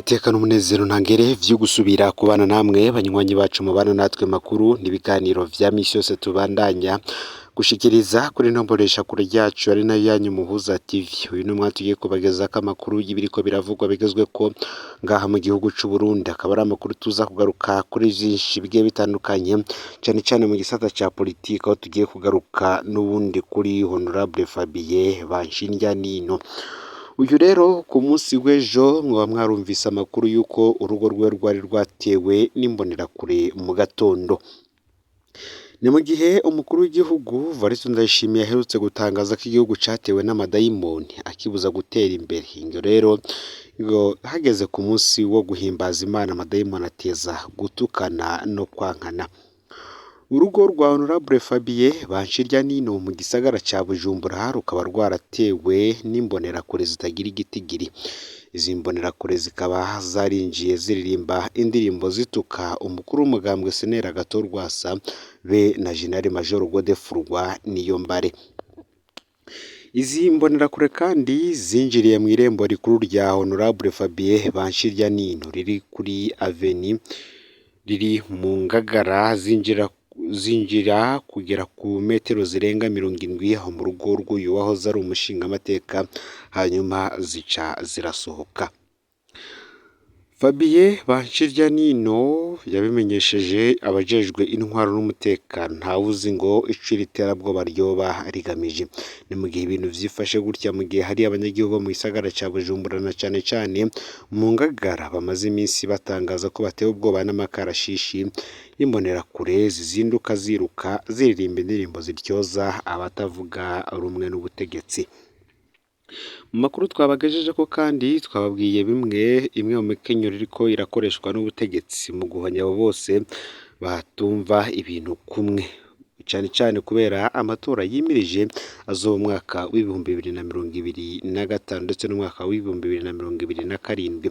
Iteka n'umunezero ntangere vyo gusubira kubana namwe banywanyi bacu mubana natwe makuru n'ibiganiro vya misi yose tubandanya gushikiriza kuri Imbonerakure ryacu ari nayo yanyu Muhuza TV. Uyu numwe tugiye kubagezako amakuru y'ibiriko biravugwa bigezweko ngaha mu gihugu c'u Burundi, akaba ari amakuru tuza kugaruka kuri vyinshi bigiye bitandukanye cane cane mu gisata ca politike, aho tugiye kugaruka n'ubundi kuri Hon.Fabien BANCIRYANINO. Uyu rero ku munsi w'ejo mwaba mwarumvise amakuru yuko urugo rwe rwari rwatewe n'imbonerakure mu gatondo. Ni mu gihe umukuru w'igihugu Varisi Ndayishimiye aherutse gutangaza ko igihugu catewe n'amadayimoni akibuza gutera imbere. Ingo rero ngo hageze ku munsi wo guhimbaza Imana, amadayimoni ateza gutukana no kwankana. Urugo rwa Hon.Fabien BANCIRYANINO mu gisagara ca Bujumbura rukaba rwaratewe n'imbonerakure zitagira igitigiri. Izi mbonerakure zikaba zarinjiye ziririmba indirimbo zituka umukuru w'umugambwe RWASA be na General Major Godefroid NIYOMBARE. Izi mbonerakure kandi zinjiriye mu irembo rikuru rya Hon.Fabien BANCIRYANINO riri kuri Avenue riri mu Ngagara, zinjira kugera ku metero zirenga 70 aho mu rugo rw'uyu wahoze ari umushingamateka, hanyuma zica zirasohoka. Fabien BANCIRYANINO yabimenyesheje abajejwe intwaro n'umutekano, ntawuzi ngo ico iri terabwoba ryoba rigamije. Ni mu gihe ibintu vyifashe gutya, mu gihe hari abanyagihugu mu gisagara ca Bujumbura na cane cane mu Ngagara bamaze iminsi batangaza ko batewe ubwoba n'amakarashishi y'imbonerakure zizinduka ziruka ziririmba indirimbo ziryoza abatavuga rumwe n'ubutegetsi. Mu makuru twabagejeje ko kandi twababwiye imwe mu mikenyero iriko irakoreshwa n'ubutegetsi mu guhonya abo bose batumva ibintu kumwe, cane cane kubera amatora yimirije azoba umwaka w'ibihumbi 2025 ndetse n'umwaka w'ibihumbi 2027.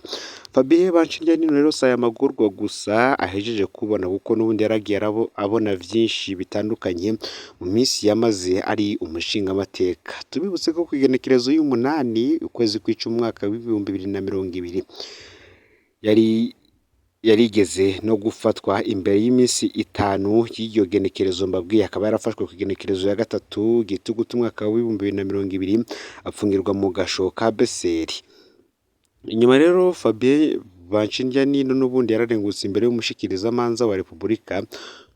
Fabien BANCIRYANINO rero saya magurwa gusa ahejeje kubona, kuko n'ubundi yaragiye abona vyinshi bitandukanye mu minsi yamaze ari umushingamateka. Tubibutse ko kwigenekerezo y'umunani ukwezi kw'icumi umwaka w'ibihumbi 2020 yarigeze no gufatwa imbere y'iminsi 5 y'iryo genekerezo mbabwiye. Akaba yarafashwe ku genekerezo ya gatatu gitugutu umwaka w'ibihumbi 2020 apfungirwa mu gasho ka Beseri. Inyuma rero Fabien BANCIRYANINO n'ubundi yararengutse imbere y'umushikirizamanza wa Repubulika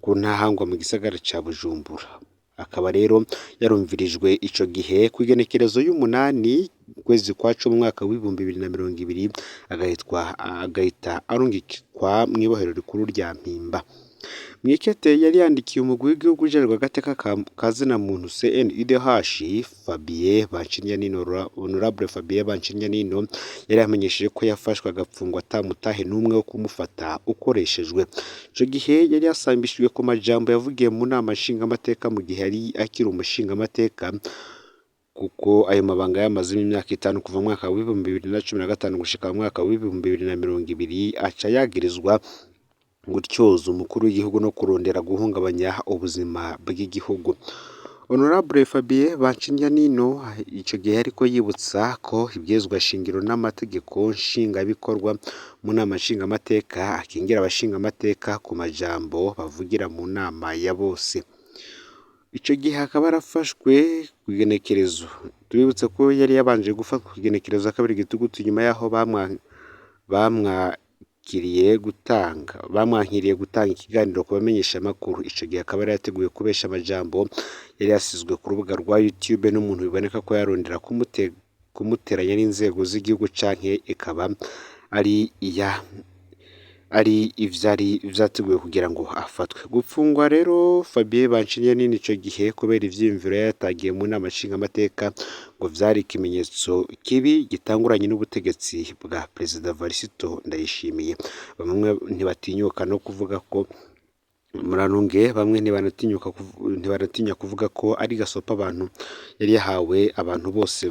ku ntahangwa mu gisagara ca Bujumbura. Akaba rero yarumvirijwe ico gihe ku igenekerezo y'umunani kwezi kwa cumi umwaka w'ibihumbi 2020 agahita arungikwa mw'ibohero rikuru rya Mpimba. Mwikete yari yandikiye umugwi w'igihugu ujejwe agateka ka zina muntu CNIDH, Fabien BANCIRYANINO yari yamenyesheje ko yafashwe agapfungwa atamutahe n'umwe wo kumufata ukoreshejwe. Ico gihe yari yasambishijwe ku majambo yavugiye mu nama nshingamateka mu gihe yari akiri umushingamateka, kuko ayo mabanga yamazemo imyaka 5 kuva mu mwaka w'ibihumbi 2015 gushika mu mwaka w'ibihumbi 2020, aca yagirizwa gutyoza umukuru w'igihugu no kurondera guhungabanya ubuzima bw'igihugu. Hon.Fabien BANCIRYANINO ico gihe ariko yibutsa ko ibyezwa shingiro n'amategeko nshingabikorwa mu nama nshingamateka akingira abashingamateka ku majambo bavugira mu nama ya bose. Ico gihe akaba yarafashwe ku igenekerezo, tubibutse ko yari yabanje gufatwa ku igenekerezo kabiri gitugutu nyuma yaho bamwakiriye gutanga ikiganiro ku bamenyesha amakuru. Ico gihe akaba yari yateguye kubesha amajambo yari yasizwe ku rubuga rwa YouTube n'umuntu biboneka ko yarondera kumuteranya n'inzego z'igihugu, canke ikaba ari ivyari vyateguwe kugira ngo afatwe. Gupfungwa rero Fabien BANCIRYANINO ico gihe kubera ivyiyumviro yatagiye mu nama nshingamateka ngo vyari ikimenyetso kibi gitanguranye n'ubutegetsi bwa Perezida Varisi Ndayishimiye. Bamwe ntibatinyuka no kuvuga ko bamwe ntibanatinya kuvuga ko ari gasopa abantu yari yahawe abantu bose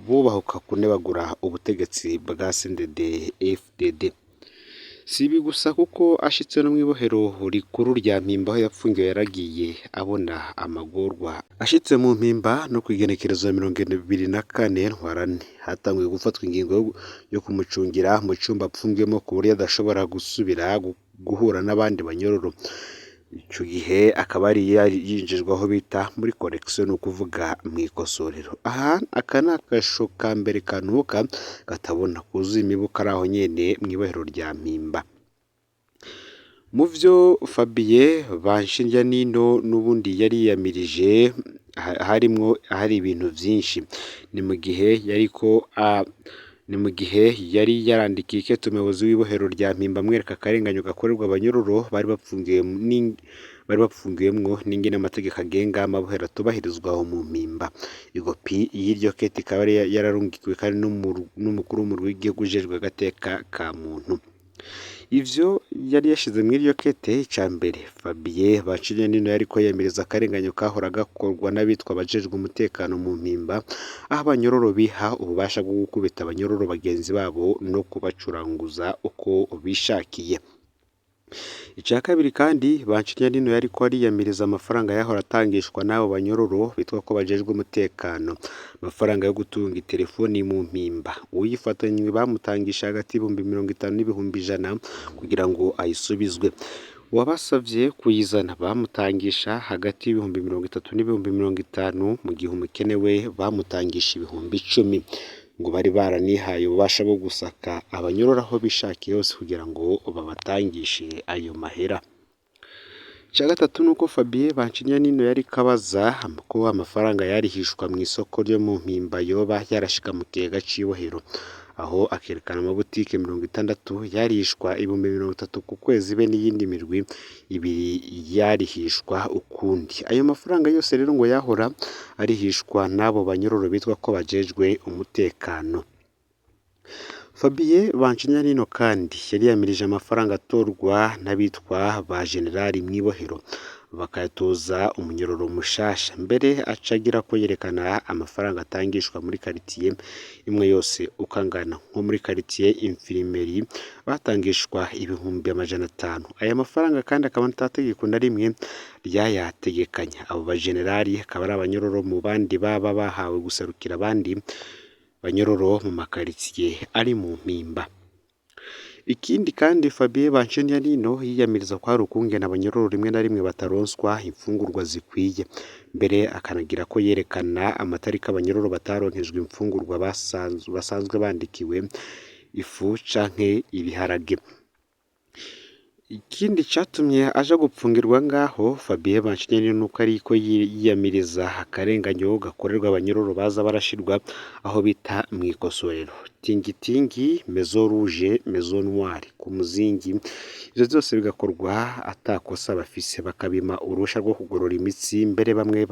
bubahuka kunebagura ubutegetsi bwa CNDD-FDD. Si ibi gusa kuko ashitse no mw'ibohero rikuru rya Mpimba aho yapfungiwe yaragiye abona amagorwa. Ashitse mu Mpimba no kw'igenekerezo ya 24 ntwarante hatanguye gufatwa ingingo yo kumucungira mu cumba apfungiyemo ku buryo adashobora gusubira guhura n'abandi banyororo. Ico gihe akaba ari yinjijwe aho bita muri correction, ukuvuga mw'ikosorero. Aha aka ni akasho ka mbere kanuka katabona kuzuye imibuka ari aho nyene mw'ibohero rya Mpimba. Mu vyo Fabien BANCIRYANINO n'ubundi yari yamirije hari ibintu vyinshi. Ni mu gihe yari yarandikiye ikete umuyobozi w'ibohero rya Mpimba amwereka akarenganyo gakorerwa abanyororo bari bapfungiyemwo n'ingene amategeko agenga amabohero atubahirizwa aho mu Mpimba. Igopi y'iryo kete ikaba yararungikiwe kandi n'umukuru w'umurwi w'igihugu ujejwe agateka ka muntu. Ivyo yari yashize mw'iryo kete ica mbere Fabien BANCIRYANINO yariko yemereza akarenganyo kahora gakorwa n'abitwa abajejwe umutekano mu Mpimba, aho abanyororo biha ububasha bwo gukubita abanyororo bagenzi babo no kubacuranguza uko bishakiye. Ica kabiri kandi BANCIRYANINO yariko ariyamiriza amafaranga yahora atangishwa n'abo banyororo bitwa ko bajejwe umutekano, amafaranga yo gutunga itelefoni mu Mpimba. Uyifatanywe bamutangisha hagati y'ibihumbi 50 n'ibihumbi 100 kugira ngo ayisubizwe. Uwabasavye kuyizana bamutangisha hagati y'ibihumbi 30 n'ibihumbi 50, mu gihe umukene we bamutangisha ibihumbi 10, ngo bari baranihaye ububasha bwo gusaka abanyororo aho bishakiye hose kugira ngo babatangishe ayo mahera. Ica gatatu nuko Fabien BANCIRYANINO yari kabaza ko amafaranga yarihishwa mw'isoko ryo mu Mpimba yoba yarashika mu kigega c'ibohero, aho akerekana amabutike 60 yarishwa ibihumbi 30 ku kwezi be n'iyindi mirwi ibiri yarihishwa ukundi. Ayo mafaranga yose rero ngo yahora arihishwa n'abo banyororo bitwa ko bajejwe umutekano. Fabien BANCIRYANINO kandi yari yamirije amafaranga atorwa n'abitwa ba generali mw'ibohero bakayatoza umunyororo mushasha. Mbere acagira ko yerekana amafaranga atangishwa muri quartier imwe yose ukangana. Nko muri quartier Infirmerie batangishwa ibihumbi 500. Aya mafaranga kandi akaba ntategeko na rimwe ryayategekanya. Abo ba generali akaba ari abanyororo mu bandi baba bahawe gusarukira abandi banyororo mu makaritiye ari mu Mpimba. Ikindi kandi Fabien BANCIRYANINO yiyamiriza ko hari ukungena abanyororo rimwe na rimwe bataronswa imfungurwa zikwiye. Mbere akanagira ko yerekana amatariki abanyororo bataronkejwe imfungurwa basanzwe bandikiwe ifu canke ibiharage. Ikindi catumye aja gupfungirwa ngaho Fabien BANCIRYANINO nuko ariko yiyamiriza akarenganyo gakorerwa abanyororo baza barashirwa aho bita mw'ikosorero. Tingitingi, Maison Rouge, Maison Noire, ku muzingi. Ivyo vyose bigakorwa atakosa bafise, bakabima urusha rwo kugorora imitsi, mbere bamwe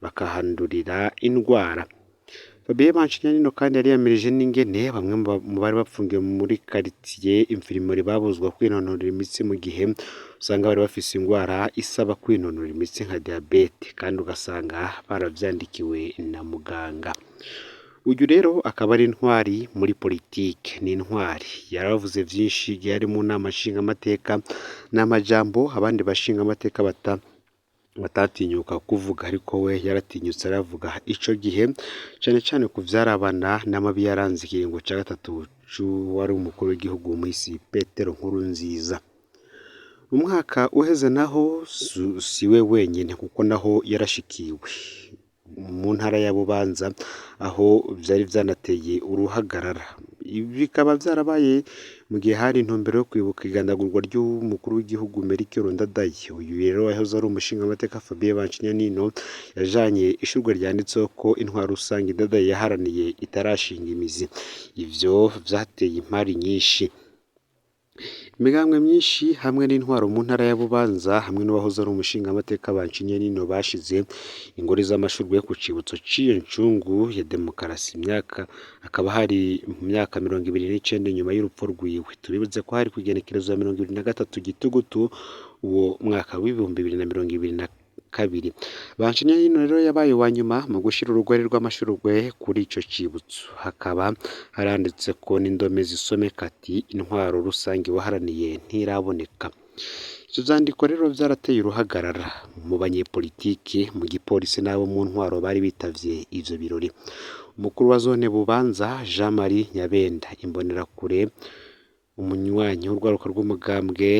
bakahandurira indwara. Fabien BANCIRYANINO kandi yari yamirije n'ingene bamwe mu bari bapfungiwe muri quartier Infirmerie babuzwa kwinonora imitsi, mu gihe usanga bari bafise indwara isaba kwinonora imitsi nka diabete kandi ugasanga baravyandikiwe na muganga. Uyu rero akaba ari intwari muri politike, ni intwari yaravuze vyinshi igihe ari mu nama nshingamateka n'amajambo abandi bashinga amateka batatinyuka kuvuga, ariko we yaratinyutse aravuga ico gihe cane ku vyarabana n'amabi yaranze ikiringo ca gatatu wari umukuru w'igihugu mw'isi Petero Nkurunziza. Umwaka uheze naho siwe wenyene kuko naho yarashikiwe mu ntara ya Bubanza aho vyari vyanateye uruhagarara. Bikaba vyarabaye mu gihe hari intumbero yo kwibuka igandagurwa ry'umukuru w'igihugu Melchior Ndadaye. Uyu rero yahoze ari umushinga amateka Fabien BANCIRYANINO yajanye ishurwe ryanditseho ko intwaro rusange Ndadaye yaharaniye itarashinga imizi. Ivyo vyateye impari nyinshi. Imigambwe myinshi hamwe n'intwaro mu ntara ya Bubanza hamwe n'uwahoze ari umushinga amateka BANCIRYANINO bashize ingori z'amashurwe yo ku cibutso c'iyo ncungu ya demokarasi. Akaba hari mu myaka 29 nyuma y'urupfu rwiwe. Turibuze ko hari kwigenekerezo ya 23 Gitugutu uwo mwaka w'ibihumbi 2023. kabiri. Banciryaniino rero yabaye wa nyuma mu gushira urugori rw'amashurwe kuri ico cibutso, hakaba haranditse ko n'indome zisomeka ati intwaro rusange waharaniye ntiraboneka. Ivyo vyandiko rero vyarateye uruhagarara mu banyepolitiki, mu gipolisi n'abo mu ntwaro bari bitavye ivyo birori. Umukuru wa zone Bubanza Jean Marie Nyabenda Imbonerakure, umunywanyi w'urwaruka rw'umugambwe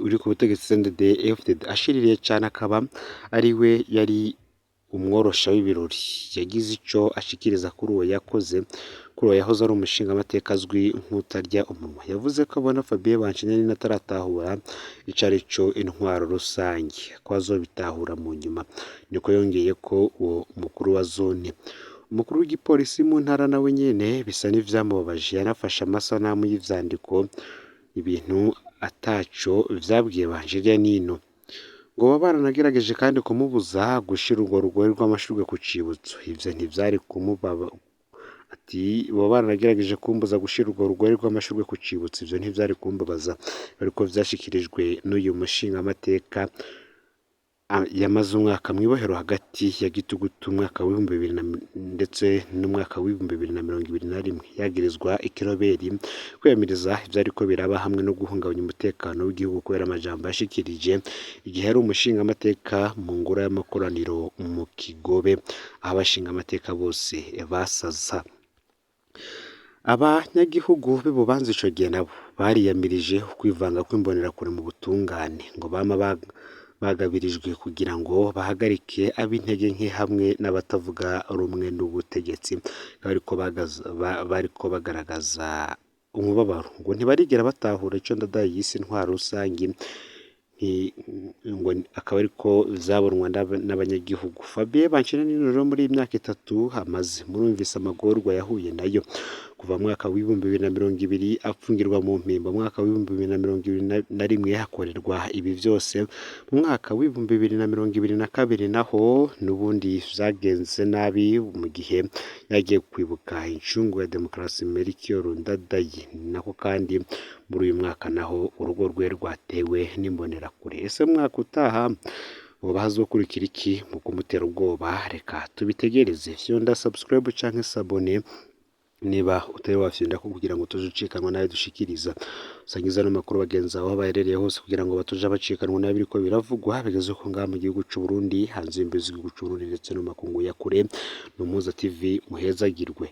uri ku butegetsi CNDD-FDD ashiririye cane, akaba ari we yari umworosha w'ibirori, yagize ico ashikiriza kuri uwo yahoze ari umushingamateka azwi nk'utarya umunwa. Yavuze ko abona Fabien Banciryaniino ataratahura ico arico intwaro rusange, ko azobitahura mu nyuma. Niko yongeye ko uwo mukuru wa zone, umukuru w'igipolisi mu ntara nawe nyene bisa n'ivyamubabaje, yanafashe amasanamu y'ivyandiko, ibintu ataco vyabwiye Banciryaniino. Ngo baba baranagerageje kandi kumubuza gushira urwo rugori rw'amashurwe ku cibutso, ivyo ntivyari kumubaba. Ati baba baranagerageje kumbuza gushira urwo rugori rw'amashurwe ku cibutso, ivyo ntivyari kumbabaza, ariko vyashikirijwe n'uyu mushingamateka yamaze umwaka mw'ibohero hagati ya Gitugutu umwaka w'ibihumbi bibiri ndetse n'umwaka w'ibihumbi 2021, yagirizwa ikiroberi kwiyamiriza ivyariko biraba hamwe no guhungabanya umutekano w'igihugu kubera amajambo yashikirije igihe ari umushingamateka mu ngoro y'amakoraniro mu Kigobe, aho abashingamateka bose basaza. Abanyagihugu b'i Bubanza ico gihe nabo bariyamirije ukwivanga kw'imbonerakure mu butungane, ngo bama bagabirijwe kugira ngo bahagarike ab'intege nke hamwe n'abatavuga rumwe n'ubutegetsi, bariko bagaragaza umubabaro, ngo ntibarigera batahura ico Ndadaye yise intwaro rusange, ngo akaba ariko zabonwa n'abanyagihugu. Fabien Banciryaniino rero muri imyaka 3 amaze, murumvise amagorwa yahuye nayo kuva mwaka w'ibihumbi 2020 apfungirwa mu mpimba, mwaka w'ibihumbi 2021 hakorerwa ibi vyose, mu mwaka w'ibihumbi 2022 naho n'ubundi vyagenze nabi mu gihe yagiye kwibuka incungu ya demokarasi Melchior Ndadaye, nako kandi muri uyu mwaka naho urugo rwe rwatewe n'imbonerakure. Ese mwaka utaha woba hazokurikira iki mu kumutera ubwoba? Reka tubitegereze. Fyonda subscribe canke s'abone niba utari wafyonda ko kugira ngo tujucikanwa nayo dushikiriza, usangiza no makuru bagenzi aho baherereye hose kugira ngo batuja bacikanwa nayo biriko biravugwa bigeze ko ngaha mu gihugu c'u Burundi, hanze y'imbizi z'igihugu c'u Burundi ndetse no makungu ya kure. N'Umuhuza TV muhezagirwe.